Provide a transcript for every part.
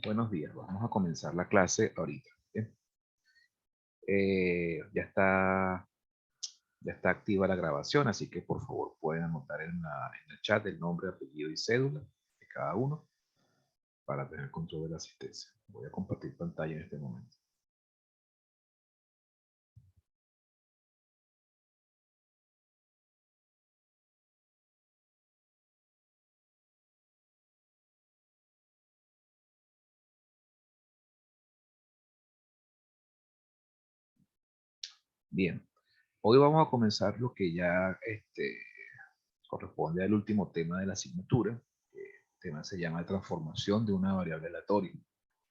Buenos días, vamos a comenzar la clase ahorita. ¿Bien? Ya está activa la grabación, así que por favor pueden anotar en el chat el nombre, apellido y cédula de cada uno para tener control de la asistencia. Voy a compartir pantalla en este momento. Bien, hoy vamos a comenzar lo que ya corresponde al último tema de la asignatura. El tema se llama transformación de una variable aleatoria.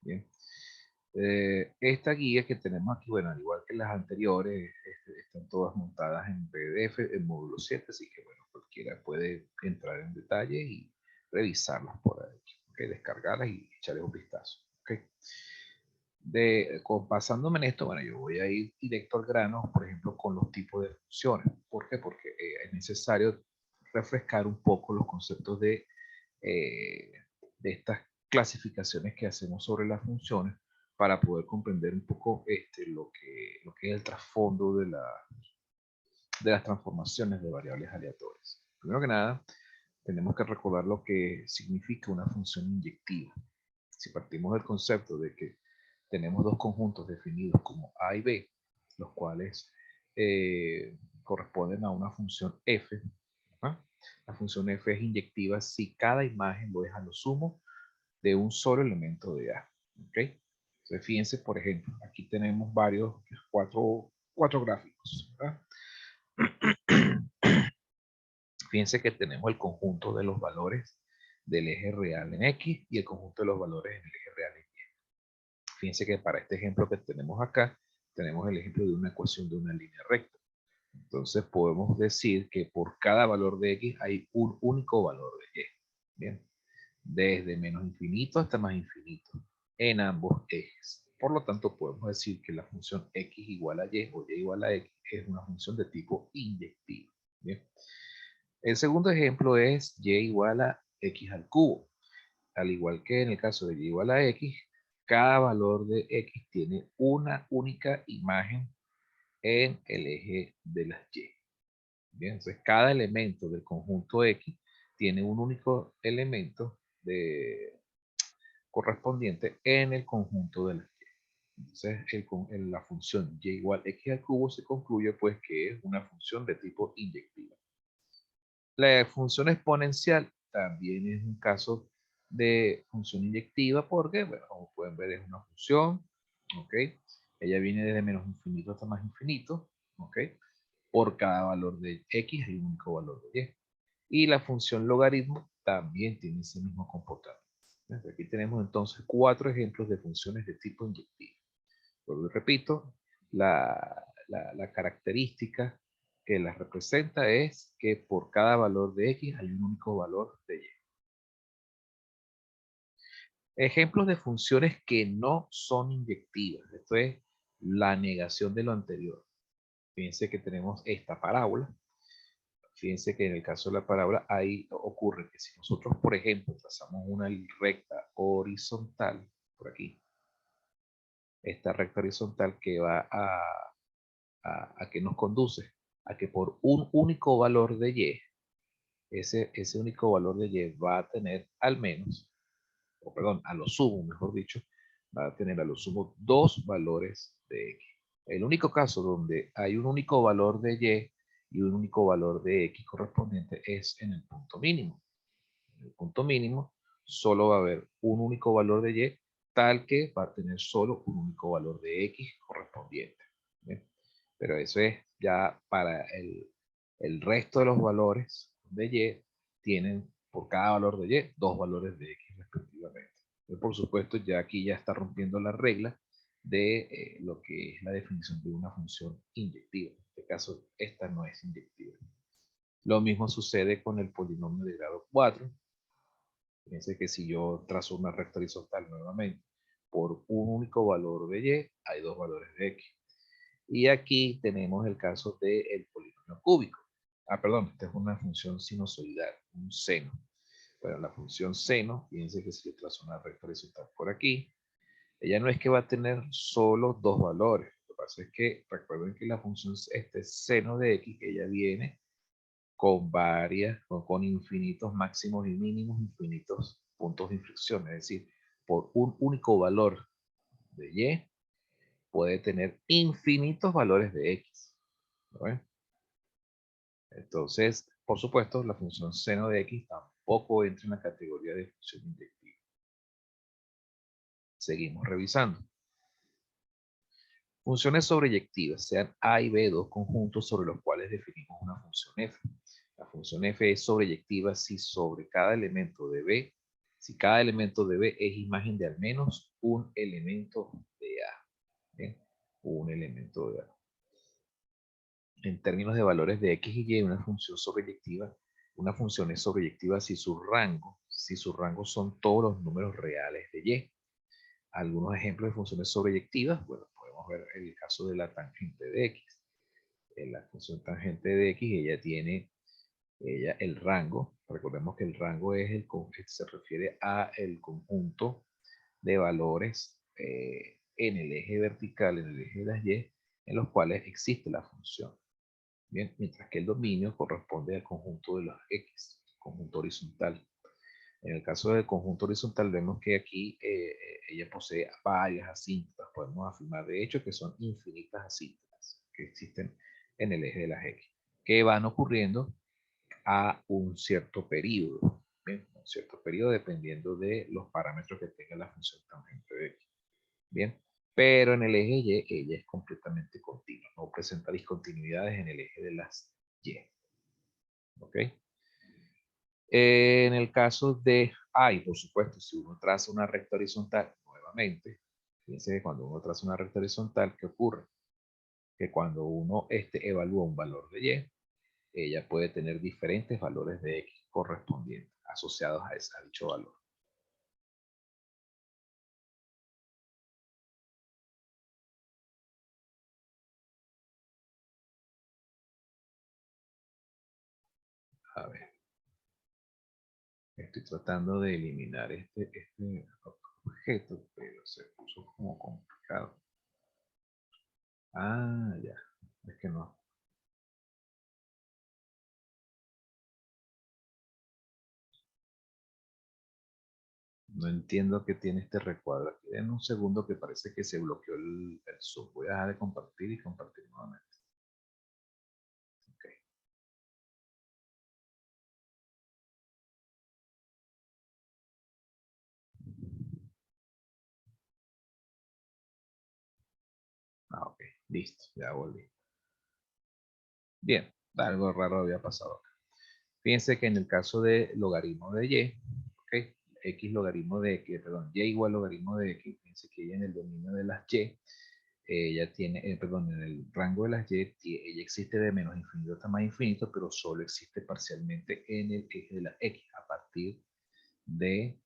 Bien. Esta guía que tenemos aquí, bueno, al igual que las anteriores, están todas montadas en PDF, en módulo 7, así que bueno, cualquiera puede entrar en detalle y revisarlas por ahí, ¿okay? Descargarlas y echarles un vistazo. ¿Okay? Basándome en esto, bueno, yo voy a ir directo al grano, por ejemplo, con los tipos de funciones. ¿Por qué? Porque es necesario refrescar un poco los conceptos eh, de estas clasificaciones que hacemos sobre las funciones para poder comprender un poco lo que es el trasfondo de las transformaciones de variables aleatorias. Primero que nada, tenemos que recordar lo que significa una función inyectiva. Si partimos del concepto de que tenemos dos conjuntos definidos como A y B, los cuales corresponden a una función f, ¿ah? La función f es inyectiva si cada imagen lo es a lo sumo de un solo elemento de A. ¿Okay? Entonces, fíjense, por ejemplo, aquí tenemos cuatro gráficos. ¿Verdad? Fíjense que tenemos el conjunto de los valores del eje real en X y el conjunto de los valores en el eje real en Y. Fíjense que para este ejemplo que tenemos acá, tenemos el ejemplo de una ecuación de una línea recta. Entonces podemos decir que por cada valor de X hay un único valor de Y. Bien. Desde menos infinito hasta más infinito en ambos ejes. Por lo tanto, podemos decir que la función x igual a y o y igual a x es una función de tipo inyectivo. Bien. El segundo ejemplo es y igual a x al cubo. Al igual que en el caso de y igual a x, cada valor de x tiene una única imagen en el eje de las y. Bien, entonces cada elemento del conjunto x tiene un único elemento correspondiente en el conjunto de las y. Entonces, la función y igual a x al cubo se concluye pues que es una función de tipo inyectiva. La función exponencial también es un caso de función inyectiva porque, bueno, como pueden ver, es una función, ¿ok? Ella viene desde menos infinito hasta más infinito, ¿ok? Por cada valor de x hay un único valor de y. Y la función logaritmo también tiene ese mismo comportamiento. Aquí tenemos entonces 4 ejemplos de funciones de tipo inyectivo. Pero repito, la característica que las representa es que por cada valor de x hay un único valor de y. Ejemplos de funciones que no son inyectivas. Esto es la negación de lo anterior. Fíjense que tenemos esta parábola. Fíjense que en el caso de la parábola ahí ocurre que si nosotros, por ejemplo, trazamos una recta horizontal por aquí, esta recta horizontal que va a que nos conduce a que por un único valor de y, ese único valor de y va a tener al menos, o perdón, a lo sumo, mejor dicho, va a tener a lo sumo dos valores de x. El único caso donde hay un único valor de y un único valor de x correspondiente es en el punto mínimo. En el punto mínimo solo va a haber un único valor de y, tal que va a tener solo un único valor de x correspondiente. ¿Bien? Pero eso es ya para el resto de los valores de y, tienen por cada valor de y dos valores de x respectivamente. Pero por supuesto, ya aquí ya está rompiendo la regla de lo que es la definición de una función inyectiva. En este caso, esta no es inyectiva. Lo mismo sucede con el polinomio de grado 4. Fíjense que si yo trazo una recta horizontal nuevamente por un único valor de y, hay dos valores de x. Y aquí tenemos el caso del polinomio cúbico. Perdón, esta es una función sinusoidal, un seno. Bueno, la función seno, fíjense que si yo trazo una recta horizontal por aquí, ella no es que va a tener solo dos valores. Lo que pasa es que recuerden que la función seno de x, ella viene con varias, con infinitos máximos y mínimos, infinitos puntos de inflexión. Es decir, por un único valor de y, puede tener infinitos valores de x. ¿No? Entonces, por supuesto, la función seno de x tampoco entra en la categoría de función inyectiva. Seguimos revisando. Funciones sobreyectivas, sean A y B dos conjuntos sobre los cuales definimos una función f. La función f es sobreyectiva si sobre cada elemento de B, si cada elemento de B es imagen de al menos un elemento de A. ¿Bien? Un elemento de A. En términos de valores de x y y, una función es sobreyectiva si su rango son todos los números reales de y. Algunos ejemplos de funciones sobreyectivas, bueno, podemos ver el caso de la tangente de x. En la función tangente de x, ella tiene el rango. Recordemos que el rango es se refiere a el conjunto de valores en el eje vertical, en el eje de las y, en los cuales existe la función. Bien, mientras que el dominio corresponde al conjunto de los x, conjunto horizontal. En el caso del conjunto horizontal vemos que aquí ella posee varias asíntotas. Podemos afirmar de hecho que son infinitas asíntotas que existen en el eje de las x, que van ocurriendo a un cierto periodo. ¿Bien? Un cierto periodo dependiendo de los parámetros que tenga la función tangente de x. Bien, pero en el eje y ella es completamente continua. No presenta discontinuidades en el eje de las y. ¿Ok? En el caso de y, por supuesto, si uno traza una recta horizontal, nuevamente, fíjense que cuando uno traza una recta horizontal, ¿qué ocurre? Que cuando uno evalúa un valor de y, ella puede tener diferentes valores de x correspondientes asociados a dicho valor. A ver, estoy tratando de eliminar este objeto, pero se puso como complicado. Ah, ya, es que no. No entiendo qué tiene este recuadro aquí. En un segundo que parece que se bloqueó el Zoom. Voy a dejar de compartir y compartir nuevamente. Okay. Ah, ok. Listo. Ya volví. Bien. Algo raro había pasado acá. Fíjense que en el caso de logaritmo de y, okay, x logaritmo de x, perdón, y igual logaritmo de x, fíjense que ella en el dominio de las y, ella tiene, perdón, en el rango de las y, ella existe de menos infinito hasta más infinito, pero solo existe parcialmente en el eje de la x, a partir de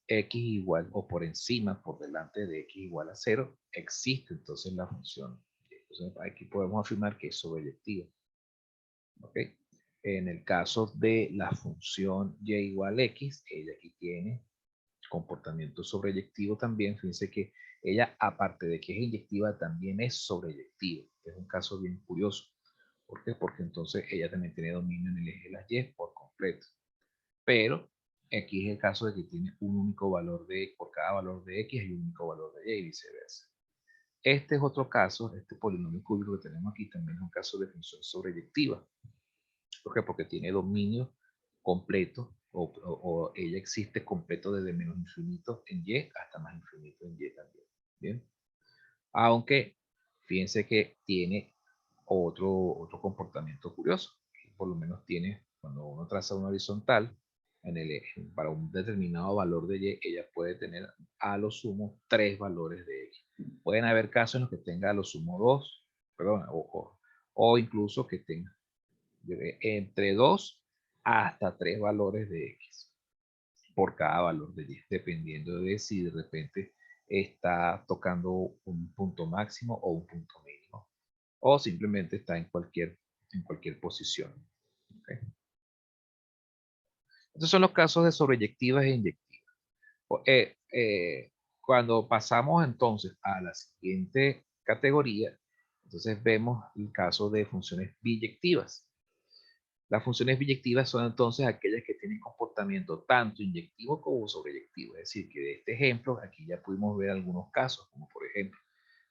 x igual o por encima, por delante de x igual a 0, existe entonces la función. Entonces aquí podemos afirmar que es sobreyectiva. ¿Ok? En el caso de la función y igual a x, ella aquí tiene comportamiento sobreyectivo también. Fíjense que ella, aparte de que es inyectiva, también es sobreyectiva. Es un caso bien curioso. ¿Por qué? Porque entonces ella también tiene dominio en el eje de las y por completo. Pero aquí es el caso de que tiene un único valor de, por cada valor de x hay un único valor de y viceversa. Este es otro caso, este polinomio cúbico que tenemos aquí también es un caso de función sobreyectiva. ¿Por qué? Porque tiene dominio completo o ella existe completo desde menos infinito en y hasta más infinito en y también. Bien. Aunque fíjense que tiene otro comportamiento curioso. Por lo menos tiene, cuando uno traza una horizontal, para un determinado valor de y, ella puede tener a lo sumo 3 valores de x. Pueden haber casos en los que tenga a lo sumo 2, perdón, o incluso que tenga entre 2 hasta 3 valores de x por cada valor de y, dependiendo de si de repente está tocando un punto máximo o un punto mínimo, o simplemente está en cualquier posición. ¿Okay? Estos son los casos de sobreyectivas e inyectivas. Cuando pasamos entonces a la siguiente categoría, entonces vemos el caso de funciones biyectivas. Las funciones biyectivas son entonces aquellas que tienen comportamiento tanto inyectivo como sobreyectivo. Es decir, que de este ejemplo, aquí ya pudimos ver algunos casos, como por ejemplo,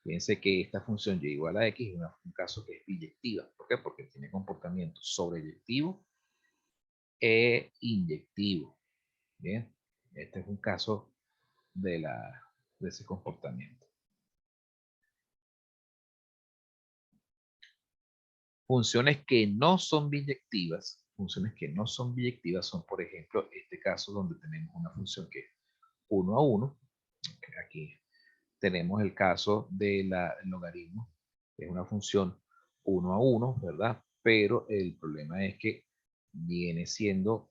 fíjense que esta función y igual a x es un caso que es biyectiva. ¿Por qué? Porque tiene comportamiento sobreyectivo e inyectivo. Bien, este es un caso de ese comportamiento. Funciones que no son biyectivas son, por ejemplo, este caso donde tenemos una función que es 1 a 1. Aquí tenemos el caso del logaritmo, que es una función 1 a 1, ¿verdad? Pero el problema es que viene siendo,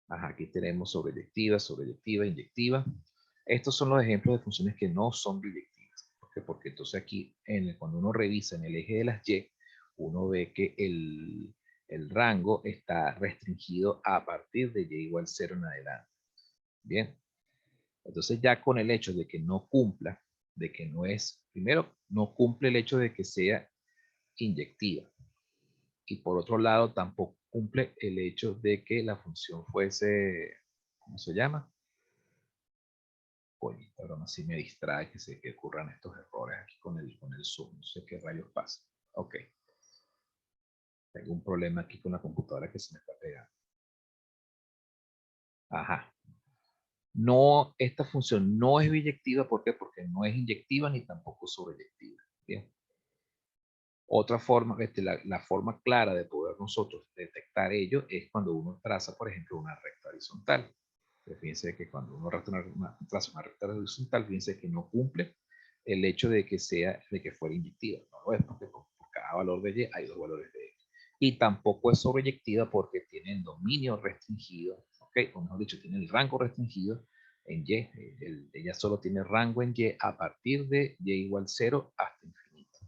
aquí tenemos sobreyectiva, inyectiva. Estos son los ejemplos de funciones que no son biyectivas. ¿Por qué? Porque entonces aquí, cuando uno revisa en el eje de las y, uno ve que el rango está restringido a partir de y igual 0 en adelante. Bien. Entonces ya con el hecho de que no cumpla, de que no es, primero, no cumple el hecho de que sea inyectiva. Y por otro lado, tampoco cumple el hecho de que la función fuese, ¿cómo se llama? Oye, esta broma sí me distrae que ocurran estos errores aquí con el Zoom. No sé qué rayos pasa. Ok. Tengo un problema aquí con la computadora que se me está pegando. Ajá. No, esta función no es biyectiva. ¿Por qué? Porque no es inyectiva ni tampoco sobreyectiva. Bien. Otra forma, la forma clara de poder nosotros detectar ello es cuando uno traza, por ejemplo, una recta horizontal. Fíjense que cuando uno traza una recta horizontal, fíjense que no cumple el hecho de que fuera inyectiva. No lo es porque por cada valor de y hay dos valores de x. Y tampoco es sobreyectiva porque tiene el dominio restringido, ¿ok? O mejor dicho, tiene el rango restringido en y. Ella solo tiene rango en y a partir de y igual 0 hasta infinito.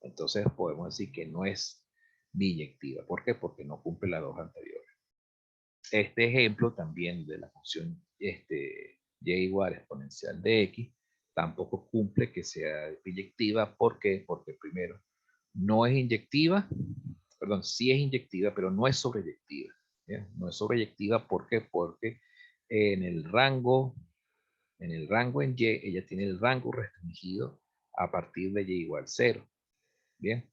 Entonces podemos decir que no es biyectiva. ¿Por qué? Porque no cumple las dos anteriores. Este ejemplo también de la función y igual exponencial de x tampoco cumple que sea biyectiva. ¿Por qué? Porque primero no es inyectiva, perdón, sí es inyectiva, pero no es sobreyectiva. ¿Bien? No es sobreyectiva. ¿Por qué? Porque en el rango en y, ella tiene el rango restringido a partir de y igual 0. Bien.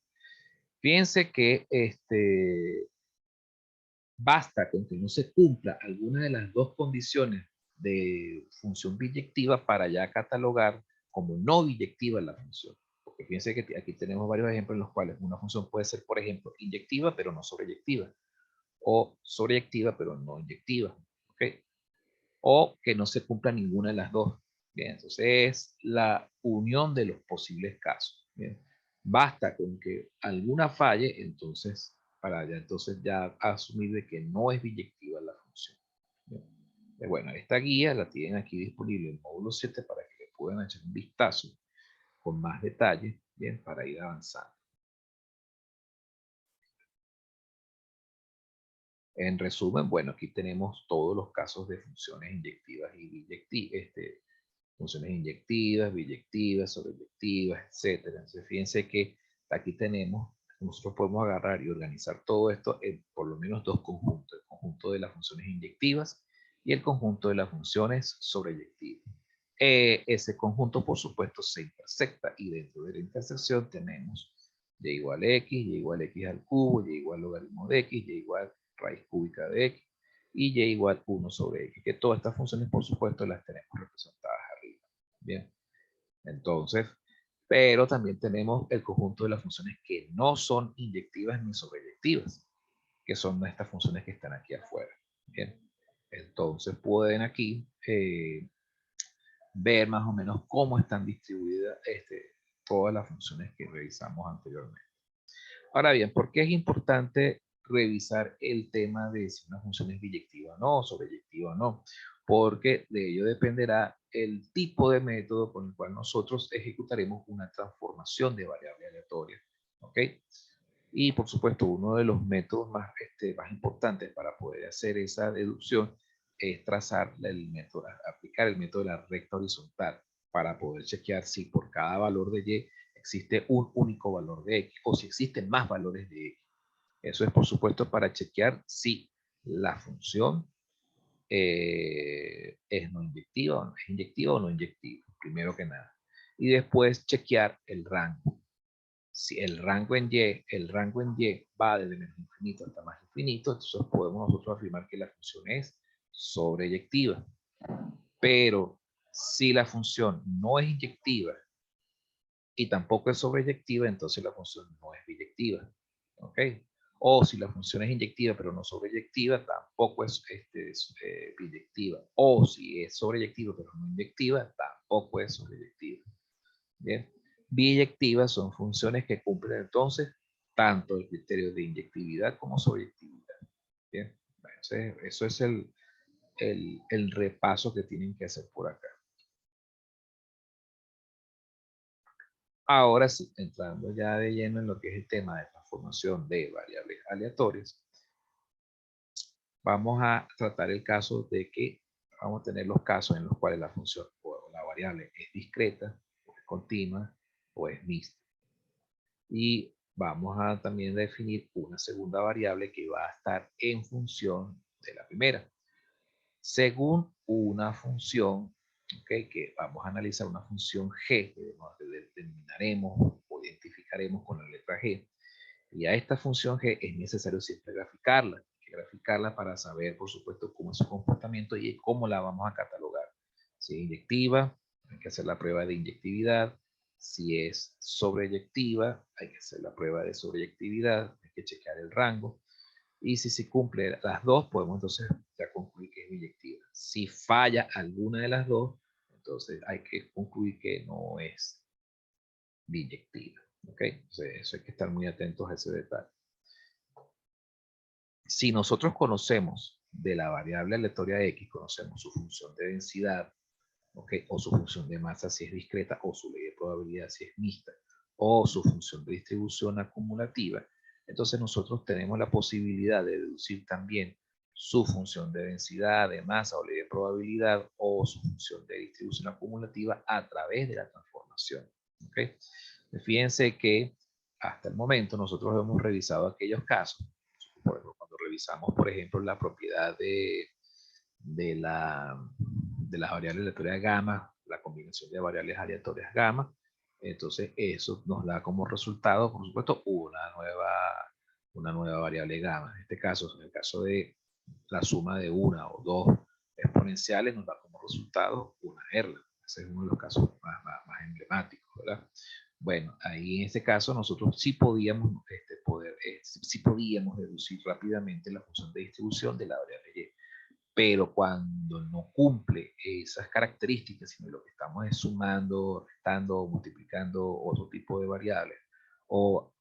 Fíjense que basta con que no se cumpla alguna de las dos condiciones de función biyectiva para ya catalogar como no biyectiva la función. Porque fíjense que aquí tenemos varios ejemplos en los cuales una función puede ser, por ejemplo, inyectiva pero no sobreyectiva. O sobreyectiva pero no inyectiva. ¿Ok? O que no se cumpla ninguna de las dos. Bien, entonces es la unión de los posibles casos. Bien. Basta con que alguna falle, entonces, para ya entonces ya asumir de que no es biyectiva la función. Bien. Bueno, esta guía la tienen aquí disponible en el módulo 7 para que le puedan echar un vistazo con más detalle, bien, para ir avanzando. En resumen, bueno, aquí tenemos todos los casos de funciones inyectivas y biyectivas, funciones inyectivas, biyectivas, sobreyectivas, etcétera. Entonces, fíjense que aquí tenemos, nosotros podemos agarrar y organizar todo esto en por lo menos dos conjuntos, el conjunto de las funciones inyectivas y el conjunto de las funciones sobreyectivas. Ese conjunto, por supuesto, se intersecta y dentro de la intersección tenemos y igual x al cubo, y igual logaritmo de x, y igual raíz cúbica de x, y y igual 1 sobre x, que todas estas funciones, por supuesto, las tenemos representadas arriba. Bien, entonces, pero también tenemos el conjunto de las funciones que no son inyectivas ni sobreyectivas, que son estas funciones que están aquí afuera. Bien, entonces pueden aquí ver más o menos cómo están distribuidas todas las funciones que revisamos anteriormente. Ahora bien, ¿por qué es importante revisar el tema de si una función es biyectiva o no, sobreyectiva o no? Porque de ello dependerá el tipo de método con el cual nosotros ejecutaremos una transformación de variable aleatoria. ¿Ok? Y por supuesto, uno de los métodos más importantes para poder hacer esa deducción es trazar el método, aplicar el método de la recta horizontal para poder chequear si por cada valor de y existe un único valor de x o si existen más valores de x. Eso es por supuesto para chequear si la función es no inyectiva o no es inyectiva o no inyectiva, primero que nada. Y después chequear el rango. Si el rango en Y va desde menos infinito hasta más infinito, entonces podemos nosotros afirmar que la función es sobreyectiva. Pero si la función no es inyectiva y tampoco es sobreyectiva, entonces la función no es biyectiva. ¿Ok? O si la función es inyectiva pero no sobreyectiva, tampoco es biyectiva. O si es sobreyectiva pero no inyectiva, tampoco es sobreyectiva. Bien. Biyectivas son funciones que cumplen entonces tanto el criterio de inyectividad como sobreyectividad. Bien. Bueno, eso es el repaso que tienen que hacer por acá. Ahora sí, entrando ya de lleno en lo que es el tema de transformación de variables aleatorias, vamos a tratar el caso de que vamos a tener los casos en los cuales la función o la variable es discreta, o es continua, o es mixta. Y vamos a también definir una segunda variable que va a estar en función de la primera. Según una función, ¿okay? Que vamos a analizar una función g, que determinaremos o identificaremos con la letra g. Y a esta función g es necesario siempre graficarla. Hay que graficarla para saber, por supuesto, cómo es su comportamiento y cómo la vamos a catalogar. Si es inyectiva, hay que hacer la prueba de inyectividad. Si es sobreyectiva, hay que hacer la prueba de sobreyectividad. Hay que checar el rango. Y si se cumple las dos, podemos entonces ya concluir que es biyectiva. Si falla alguna de las dos, entonces hay que concluir que no es biyectiva. ¿Ok? Entonces, eso hay que estar muy atentos a ese detalle. Si nosotros conocemos de la variable aleatoria x, conocemos su función de densidad, ¿okay? O su función de masa si es discreta, o su ley de probabilidad si es mixta, o su función de distribución acumulativa, entonces nosotros tenemos la posibilidad de deducir también su función de densidad, de masa o ley de probabilidad, o su función de distribución acumulativa a través de la transformación. ¿Okay? Fíjense que hasta el momento nosotros hemos revisado aquellos casos, por ejemplo, cuando revisamos, por ejemplo, la propiedad de las variables aleatorias gamma, la combinación de variables aleatorias gamma, entonces eso nos da como resultado, por supuesto, una nueva variable gamma. En este caso, en el caso de la suma de una o dos exponenciales, nos da como resultado una erla. Ese es uno de los casos más emblemáticos, ¿verdad? Bueno, ahí en este caso nosotros sí podíamos, sí podíamos deducir rápidamente la función de distribución de la variable y. Pero cuando no cumple esas características, sino lo que estamos es sumando, restando, multiplicando otro tipo de variables, o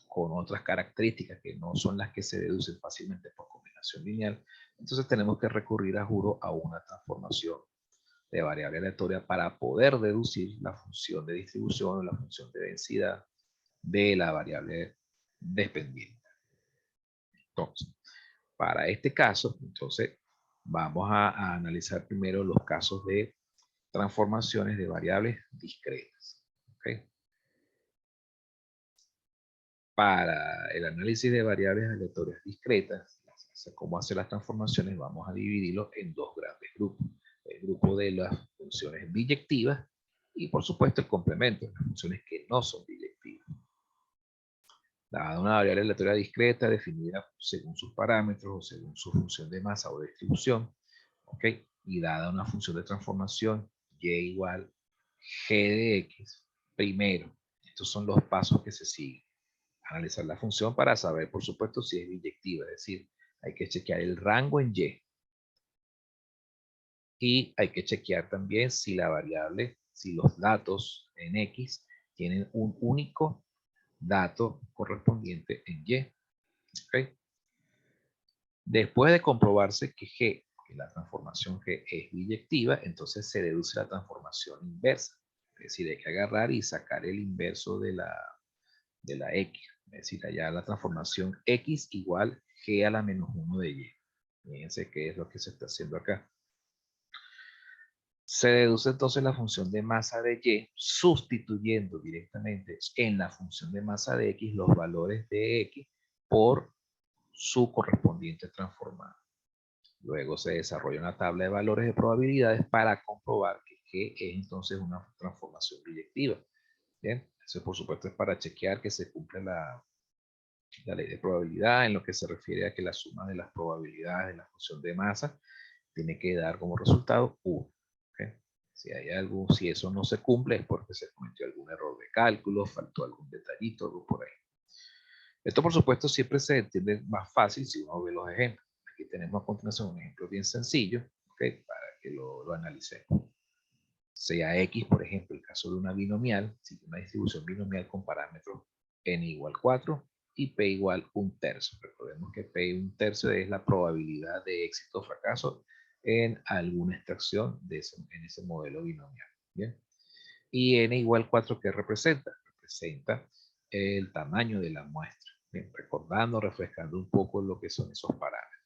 con otras características que no son las que se deducen fácilmente por combinación lineal, entonces tenemos que recurrir a juro a una transformación de variable aleatoria para poder deducir la función de distribución o la función de densidad de la variable dependiente. Entonces, para este caso, entonces, vamos a analizar primero los casos de transformaciones de variables discretas. ¿Okay? Para el análisis de variables aleatorias discretas, cómo hacer las transformaciones, vamos a dividirlo en dos grandes grupos. El grupo de las funciones biyectivas y, por supuesto, el complemento, las funciones que no son biyectivas. Dada una variable aleatoria discreta definida según sus parámetros o según su función de masa o de distribución, ¿ok? Y dada una función de transformación y igual g de x, primero, estos son los pasos que se siguen. Analizar la función para saber, por supuesto, si es biyectiva, es decir, hay que chequear el rango en y. Y hay que chequear también si la variable, si los datos en x tienen un único dato correspondiente en y. ¿Okay? Después de comprobarse que G, que la transformación G es biyectiva, entonces se deduce la transformación inversa. Es decir, hay que agarrar y sacar el inverso de la X. Es decir, allá la transformación x igual g a la menos 1 de y. Fíjense qué es lo que se está haciendo acá. Se deduce entonces la función de masa de y sustituyendo directamente en la función de masa de x los valores de x por su correspondiente transformada. Luego se desarrolla una tabla de valores de probabilidades para comprobar que G es entonces una transformación biyectiva. Bien, eso por supuesto es para chequear que se cumple la ley de probabilidad en lo que se refiere a que la suma de las probabilidades de la función de masa tiene que dar como resultado 1. ¿Okay? Si hay algo, si eso no se cumple es porque se cometió algún error de cálculo, faltó algún detallito, algo por ahí. Esto por supuesto siempre se entiende más fácil si uno ve los ejemplos. Aquí tenemos a continuación un ejemplo bien sencillo, ¿okay? Para que lo analicemos. Sea X, por ejemplo, el caso de una binomial, una distribución binomial con parámetros n igual 4 y p igual 1/3. Recordemos que p 1/3 es la probabilidad de éxito o fracaso en alguna extracción en ese modelo binomial. ¿Bien? Y n igual 4, ¿qué representa? Representa el tamaño de la muestra. Bien, recordando, refrescando un poco lo que son esos parámetros.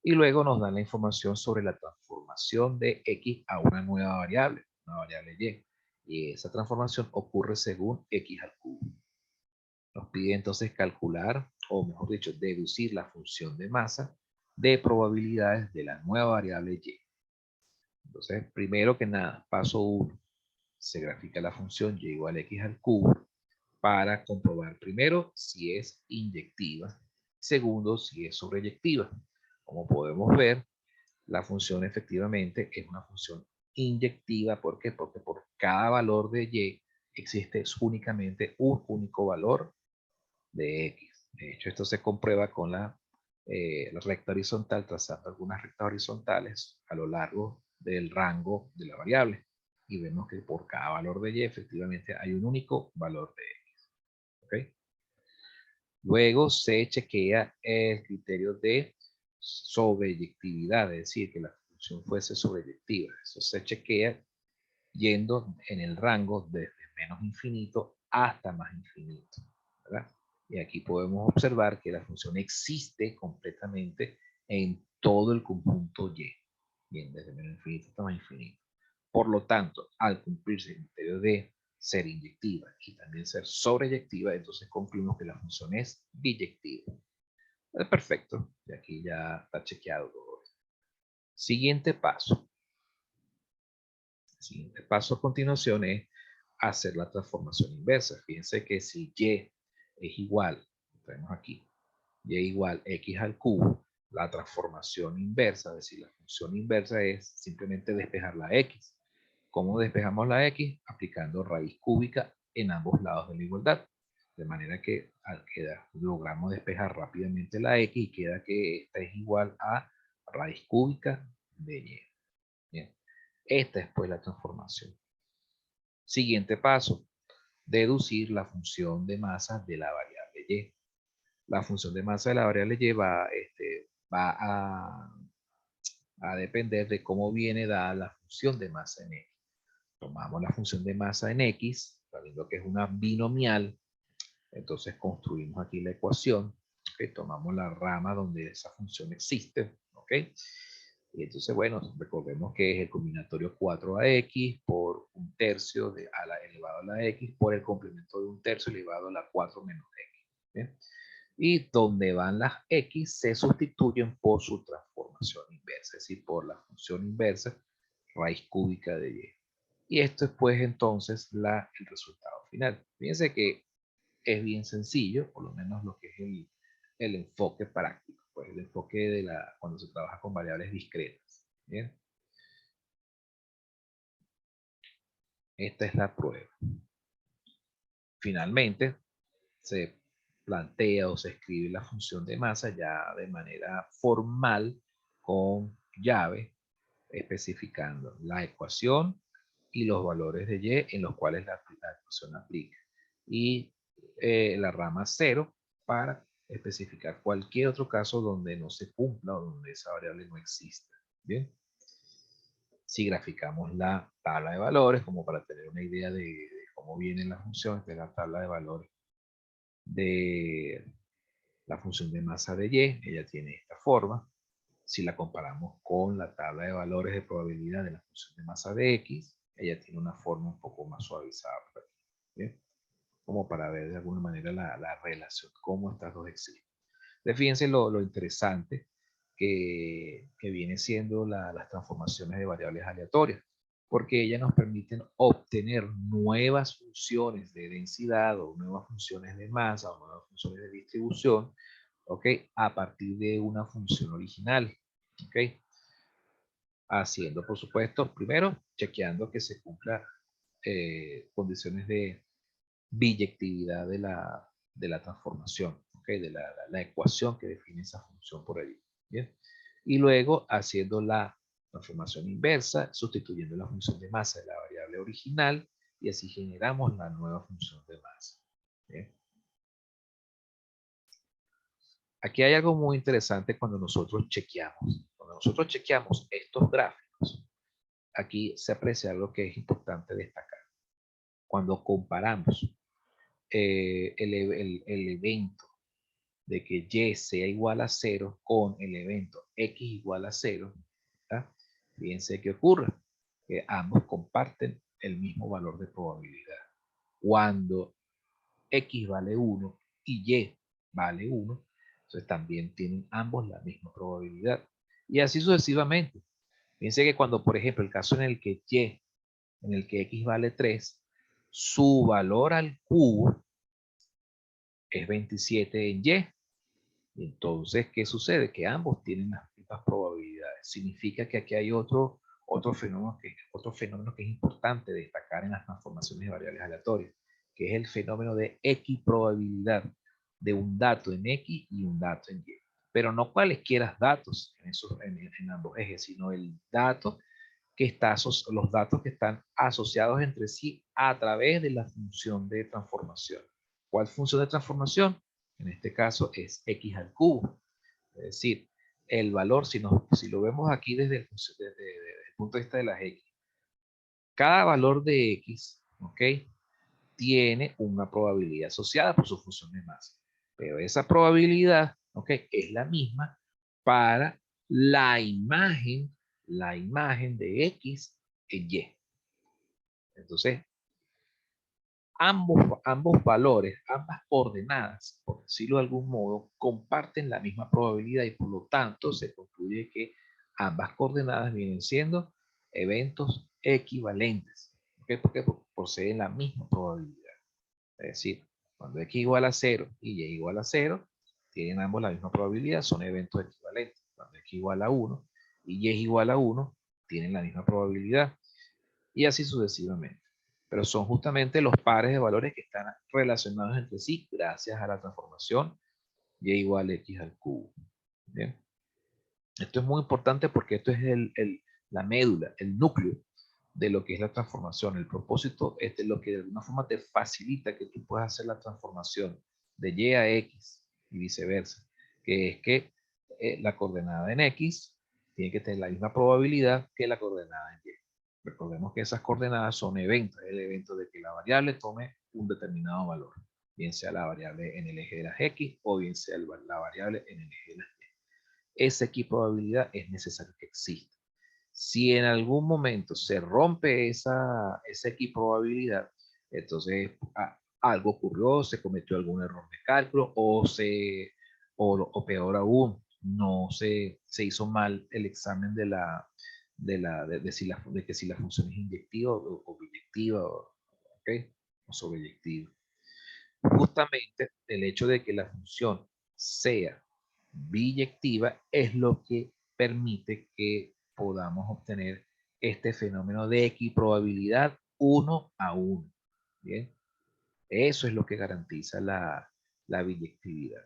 Y luego nos dan la información sobre la transformación de x a una nueva variable y. Y esa transformación ocurre según x al cubo. Nos pide entonces calcular, o mejor dicho, deducir la función de masa de probabilidades de la nueva variable y. Entonces, primero que nada, paso 1, se grafica la función y igual a x al cubo para comprobar primero si es inyectiva, segundo si es sobreyectiva. Como podemos ver, la función efectivamente es una función inyectiva. ¿Por qué? Porque por cada valor de y existe únicamente un único valor de x. De hecho, esto se comprueba con la recta horizontal, trazando algunas rectas horizontales a lo largo del rango de la variable. Y vemos que por cada valor de y efectivamente hay un único valor de x. ¿Okay? Luego se chequea el criterio de sobreyectividad, es decir, que la función fuese sobreyectiva. Eso se chequea yendo en el rango desde menos infinito hasta más infinito, ¿verdad? Y aquí podemos observar que la función existe completamente en todo el conjunto y. Bien, desde menos infinito hasta más infinito. Por lo tanto, al cumplirse el criterio de ser inyectiva y también ser sobreyectiva, entonces concluimos que la función es biyectiva. Perfecto, y aquí ya está chequeado todo esto. Siguiente paso. El siguiente paso a continuación es hacer la transformación inversa. Fíjense que si y es igual, lo tenemos aquí, y igual x al cubo, la transformación inversa, es decir, la función inversa es simplemente despejar la x. ¿Cómo despejamos la x? Aplicando raíz cúbica en ambos lados de la igualdad. De manera que logramos despejar rápidamente la x y queda que esta es igual a raíz cúbica de y. Bien. Esta es pues la transformación. Siguiente paso, deducir la función de masa de la variable y. La función de masa de la variable y va a depender de cómo viene dada la función de masa en x. Tomamos la función de masa en x, sabiendo que es una binomial, entonces construimos aquí la ecuación, ¿okay? Tomamos la rama donde esa función existe, ¿ok? Y entonces, bueno, recordemos que es el combinatorio 4ax por 1/3 elevado a la x por el complemento de 1/3 elevado a la 4 menos x. ¿Bien? Y donde van las x se sustituyen por su transformación inversa, es decir, por la función inversa raíz cúbica de y. Y esto es pues entonces el resultado final. Fíjense que es bien sencillo, por lo menos lo que es el enfoque práctico, pues el enfoque cuando se trabaja con variables discretas. ¿Bien? Esta es la prueba. Finalmente, se plantea o se escribe la función de masa ya de manera formal con llave, especificando la ecuación y los valores de y en los cuales la ecuación aplica. Y la rama 0 para especificar cualquier otro caso donde no se cumpla o donde esa variable no exista. Bien. Si graficamos la tabla de valores, como para tener una idea de cómo vienen las funciones de la tabla de valores de la función de masa de Y, ella tiene esta forma. Si la comparamos con la tabla de valores de probabilidad de la función de masa de X, ella tiene una forma un poco más suavizada. ¿Bien? Como para ver de alguna manera la relación, cómo estas dos existen. Fíjense lo interesante que viene siendo las transformaciones de variables aleatorias, porque ellas nos permiten obtener nuevas funciones de densidad o nuevas funciones de masa o nuevas funciones de distribución, ¿ok? A partir de una función original, ¿ok? Haciendo, por supuesto, primero, chequeando que se cumplan condiciones de biyectividad de la transformación, ¿okay? De la ecuación que define esa función por allí. ¿Bien? Y luego haciendo la transformación inversa, sustituyendo la función de masa de la variable original y así generamos la nueva función de masa. ¿Bien? Aquí hay algo muy interesante cuando nosotros chequeamos. Cuando nosotros chequeamos estos gráficos, aquí se aprecia algo que es importante destacar. Cuando comparamos el evento de que Y sea igual a 0 con el evento X igual a 0, ¿tá? Fíjense qué ocurre, que ambos comparten el mismo valor de probabilidad. Cuando X vale 1 y Y vale 1, entonces también tienen ambos la misma probabilidad. Y así sucesivamente. Fíjense que cuando, por ejemplo, el caso en el que Y, en el que X vale 3, su valor al cubo es 27 en Y. Entonces, ¿qué sucede? Que ambos tienen las mismas probabilidades. Significa que aquí hay otro fenómeno que es importante destacar en las transformaciones de variables aleatorias, que es el fenómeno de equiprobabilidad de un dato en X y un dato en Y. Pero no cualesquiera datos en ambos ejes, sino el dato que está, los datos que están asociados entre sí a través de la función de transformación. ¿Cuál función de transformación? En este caso es x al cubo. Es decir, el valor, si lo vemos aquí desde el punto de vista de las x, cada valor de x, ¿ok? Tiene una probabilidad asociada por su función de masa. Pero esa probabilidad, ¿ok? Es la misma para la imagen de x en y. Entonces, ambos valores, ambas coordenadas, por decirlo de algún modo, comparten la misma probabilidad y por lo tanto se concluye que ambas coordenadas vienen siendo eventos equivalentes. ¿Ok? Porque poseen la misma probabilidad. Es decir, cuando x igual a 0 y y igual a 0, tienen ambos la misma probabilidad, son eventos equivalentes. Cuando x igual a 1 y y igual a 1, tienen la misma probabilidad. Y así sucesivamente. Pero son justamente los pares de valores que están relacionados entre sí gracias a la transformación y igual a x al cubo. ¿Bien? Esto es muy importante porque esto es la médula, el núcleo de lo que es la transformación. El propósito es de lo que de alguna forma te facilita que tú puedas hacer la transformación de y a x y viceversa. Que es que la coordenada en x tiene que tener la misma probabilidad que la coordenada en y. Recordemos que esas coordenadas son eventos. El evento de que la variable tome un determinado valor. Bien sea la variable en el eje de las x o bien sea la variable en el eje de las y. Esa equiprobabilidad es necesario que exista. Si en algún momento se rompe esa equiprobabilidad, entonces algo ocurrió, se cometió algún error de cálculo o peor aún, no se hizo mal el examen de que si la función es inyectiva o biyectiva, ¿okay? O sobreyectiva. Justamente el hecho de que la función sea biyectiva es lo que permite que podamos obtener este fenómeno de equiprobabilidad 1 a 1. ¿Bien? Eso es lo que garantiza la biyectividad.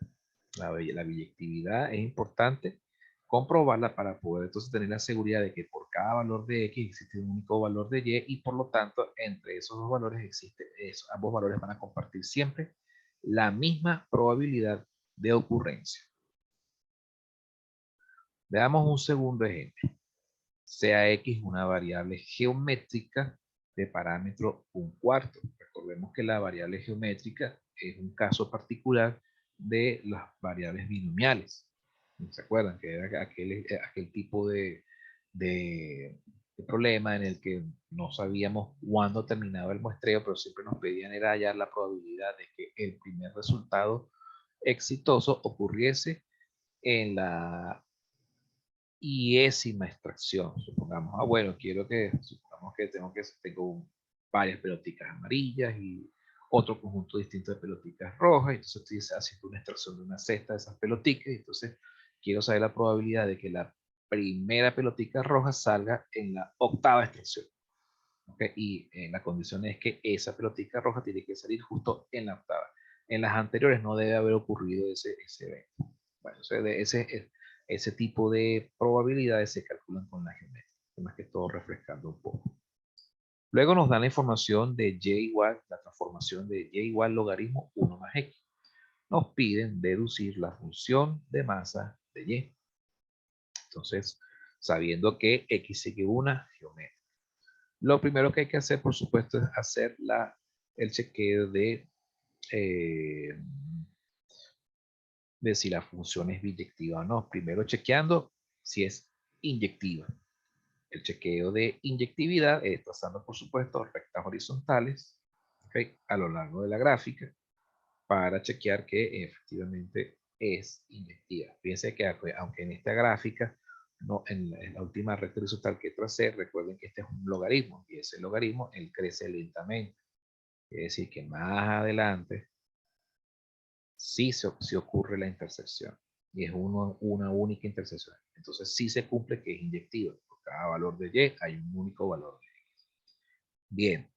La biyectividad es importante comprobarla para poder entonces tener la seguridad de que por cada valor de X existe un único valor de Y por lo tanto entre esos dos valores ambos valores van a compartir siempre la misma probabilidad de ocurrencia. Veamos un segundo ejemplo. Sea X una variable geométrica, de parámetro 1/4. Recordemos que la variable geométrica es un caso particular de las variables binomiales. ¿Se acuerdan? Que era aquel tipo de problema en el que no sabíamos cuándo terminaba el muestreo, pero siempre nos pedían era hallar la probabilidad de que el primer resultado exitoso ocurriese en la iésima extracción. Supongamos, bueno, supongamos que tengo varias pelotitas amarillas y otro conjunto distinto de pelotitas rojas, entonces estoy haciendo una extracción de una cesta de esas pelotitas, y entonces quiero saber la probabilidad de que la primera pelotica roja salga en la octava extracción. ¿Okay? Y la condición es que esa pelotica roja tiene que salir justo en la octava. En las anteriores no debe haber ocurrido ese evento. Bueno, ese tipo de probabilidades se calculan con la geometría, más que todo refrescando un poco. Luego nos dan la información de y igual, la transformación de y igual logaritmo 1 más x. Nos piden deducir la función de masa de y. Entonces, sabiendo que x sigue una geometría. Lo primero que hay que hacer, por supuesto, es hacer el chequeo de si la función es biyectiva o no. Primero chequeando si es inyectiva. El chequeo de inyectividad es trazando, por supuesto, rectas horizontales, ¿okay?, a lo largo de la gráfica para chequear que efectivamente es inyectiva. Fíjense que aunque en esta gráfica, no, en la última recta horizontal que tracé, recuerden que este es un logaritmo y ese logaritmo él crece lentamente. Quiere decir que más adelante sí ocurre la intersección y es una única intersección. Entonces sí se cumple que es inyectiva. Por cada valor de y hay un único valor de x. Bien.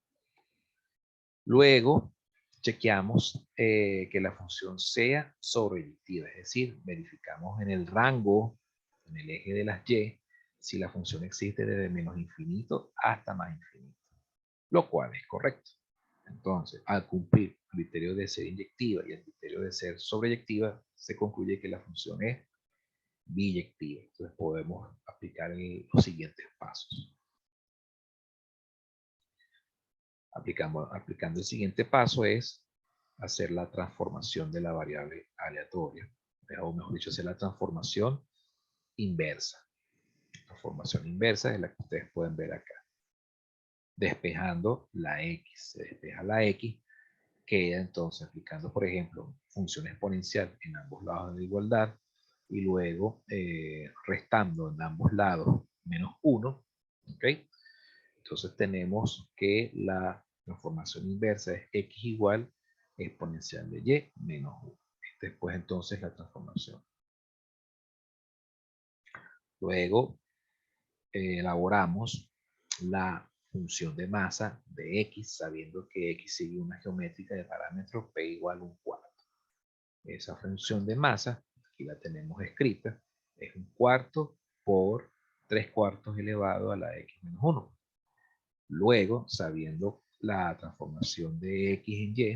Luego chequeamos que la función sea sobreyectiva, es decir, verificamos en el rango, en el eje de las y, si la función existe desde menos infinito hasta más infinito, lo cual es correcto. Entonces, al cumplir el criterio de ser inyectiva y el criterio de ser sobreyectiva, se concluye que la función es biyectiva. Entonces podemos aplicar los siguientes pasos. Aplicando el siguiente paso es hacer la transformación de la variable aleatoria, o mejor dicho, hacer la transformación inversa. La transformación inversa es la que ustedes pueden ver acá. Despejando la x, se despeja la x, queda entonces aplicando, por ejemplo, función exponencial en ambos lados de la igualdad y luego restando en ambos lados menos 1, ¿ok? Entonces tenemos que la transformación inversa es x igual exponencial de y menos 1. Después entonces la transformación. Luego elaboramos la función de masa de x, sabiendo que x sigue una geométrica de parámetro p igual a 1/4. Esa función de masa, aquí la tenemos escrita, es 1/4 por 3/4 elevado a la x menos 1. Luego, sabiendo la transformación de x en y,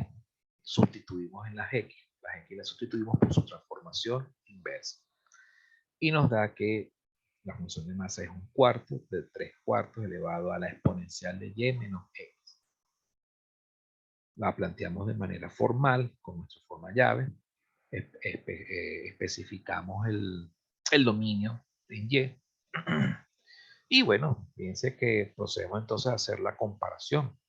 sustituimos en las x las sustituimos por su transformación inversa. Y nos da que la función de masa es 1/4 de 3/4 elevado a la exponencial de y menos x. La planteamos de manera formal con nuestra forma llave. Especificamos el dominio en y. Y bueno, fíjense que procedemos entonces a hacer la comparación.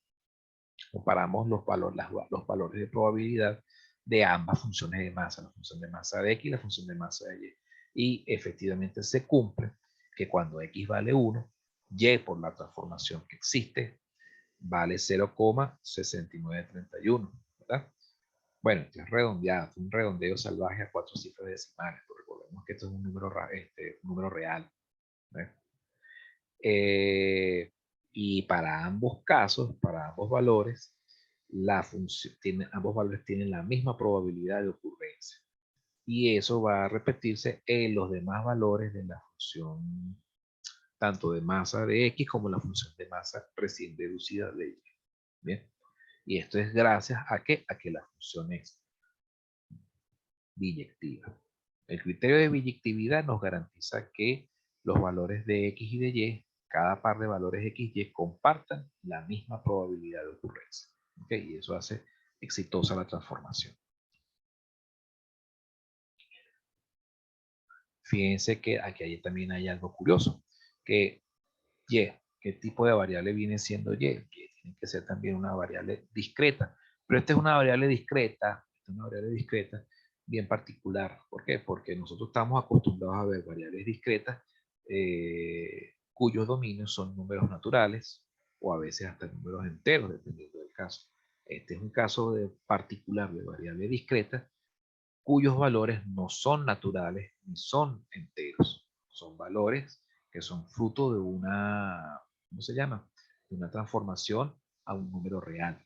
Comparamos los valores de probabilidad de ambas funciones de masa, la función de masa de x y la función de masa de y. Y efectivamente se cumple que cuando x vale 1, y por la transformación que existe vale 0,6931, ¿verdad? Bueno, esto es redondeado, un redondeo salvaje a 4 cifras decimales, pero recordemos que esto es un número real. ¿Ves? Y para ambos casos, para ambos valores, ambos valores tienen la misma probabilidad de ocurrencia. Y eso va a repetirse en los demás valores de la función, tanto de masa de x como la función de masa recién deducida de y. Bien. Y esto es gracias a que la función es biyectiva. El criterio de biyectividad nos garantiza que los valores de x y de y cada par de valores X y compartan la misma probabilidad de ocurrencia. ¿Okay? Y eso hace exitosa la transformación. Fíjense que aquí también hay algo curioso, que Y, ¿qué tipo de variable viene siendo Y? Y tiene que ser también una variable discreta, pero esta es una variable discreta, bien particular. ¿Por qué? Porque nosotros estamos acostumbrados a ver variables discretas cuyos dominios son números naturales o a veces hasta números enteros, dependiendo del caso. Este es un caso particular de variable discreta cuyos valores no son naturales ni son enteros. Son valores que son fruto de una, ¿cómo se llama? De una transformación a un número real,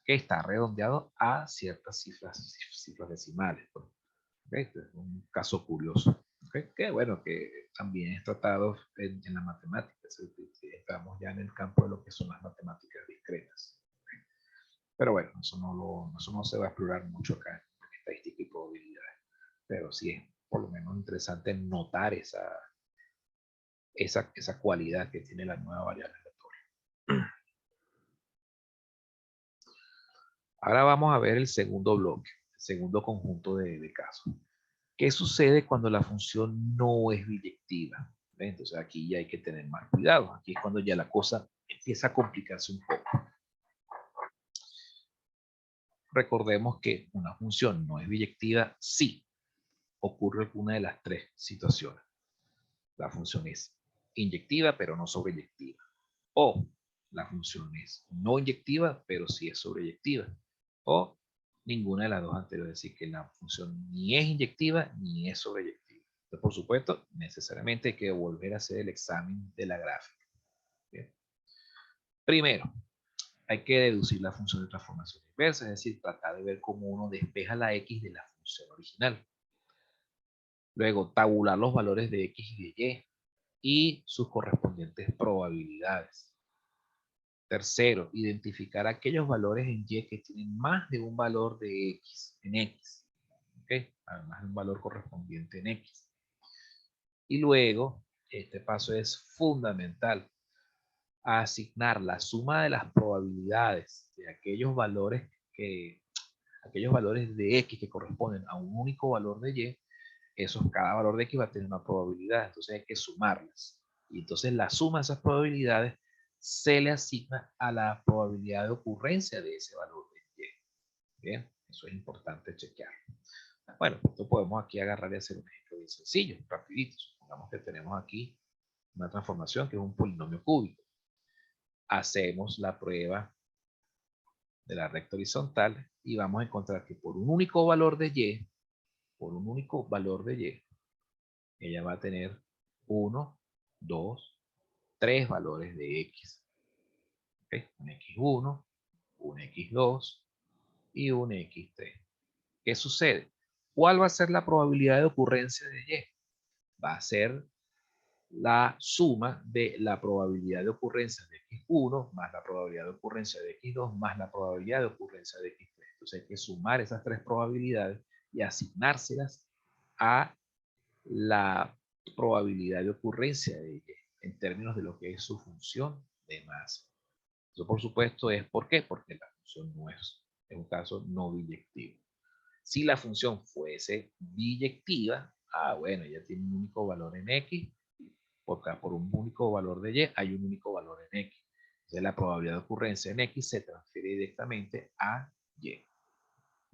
que está redondeado a ciertas cifras decimales. Pues. ¿Okay? Este es un caso curioso. ¿Okay? Que bueno, que también es tratado en la matemática. Estamos ya en el campo de lo que son las matemáticas discretas. ¿Okay? Pero bueno, eso no se va a explorar mucho acá en estadística y probabilidad. Pero sí es por lo menos interesante notar esa cualidad que tiene la nueva variable aleatoria. Ahora vamos a ver el segundo bloque, el segundo conjunto de casos. ¿Qué sucede cuando la función no es biyectiva? Entonces aquí ya hay que tener más cuidado. Aquí es cuando ya la cosa empieza a complicarse un poco. Recordemos que una función no es biyectiva si ocurre alguna de las tres situaciones. La función es inyectiva, pero no sobreyectiva. O la función es no inyectiva, pero sí es sobreyectiva. O ninguna de las dos anteriores, es decir, que la función ni es inyectiva ni es sobreyectiva. Entonces, por supuesto, necesariamente hay que volver a hacer el examen de la gráfica. Bien. Primero, hay que deducir la función de transformación inversa, es decir, tratar de ver cómo uno despeja la x de la función original. Luego, tabular los valores de x y de y y sus correspondientes probabilidades. Tercero, identificar aquellos valores en Y que tienen más de un valor de X, en X. ¿Okay? Además de un valor correspondiente en X. Y luego, este paso es fundamental, asignar la suma de las probabilidades de aquellos valores de X que corresponden a un único valor de Y, cada valor de X va a tener una probabilidad, entonces hay que sumarlas. Y entonces la suma de esas probabilidades se le asigna a la probabilidad de ocurrencia de ese valor de Y. Bien, eso es importante chequear. Bueno, esto podemos aquí agarrar y hacer un ejemplo bien sencillo, rapidito. Supongamos que tenemos aquí una transformación que es un polinomio cúbico. Hacemos la prueba de la recta horizontal y vamos a encontrar que por un único valor de Y, ella va a tener 1, 2, 3 valores de X. ¿Okay? Un X1, un X2 y un X3. ¿Qué sucede? ¿Cuál va a ser la probabilidad de ocurrencia de Y? Va a ser la suma de la probabilidad de ocurrencia de X1 más la probabilidad de ocurrencia de X2 más la probabilidad de ocurrencia de X3. Entonces hay que sumar esas tres probabilidades y asignárselas a la probabilidad de ocurrencia de Y en términos de lo que es su función de masa. Eso por supuesto es ¿por qué? Porque la función no es un caso no biyectivo. Si la función fuese biyectiva, bueno, ya tiene un único valor en X, por un único valor de Y hay un único valor en X. Entonces la probabilidad de ocurrencia en X se transfiere directamente a Y.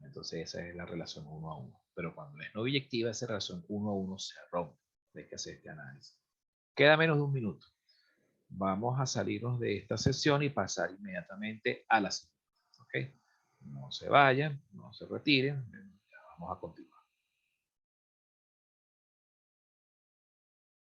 Entonces esa es la relación 1 a 1. Pero cuando es no biyectiva, esa relación 1 a 1 se rompe. Hay que hacer este análisis. Queda menos de un minuto. Vamos a salirnos de esta sesión y pasar inmediatamente a la siguiente. ¿Okay? No se vayan, no se retiren. Ya vamos a continuar.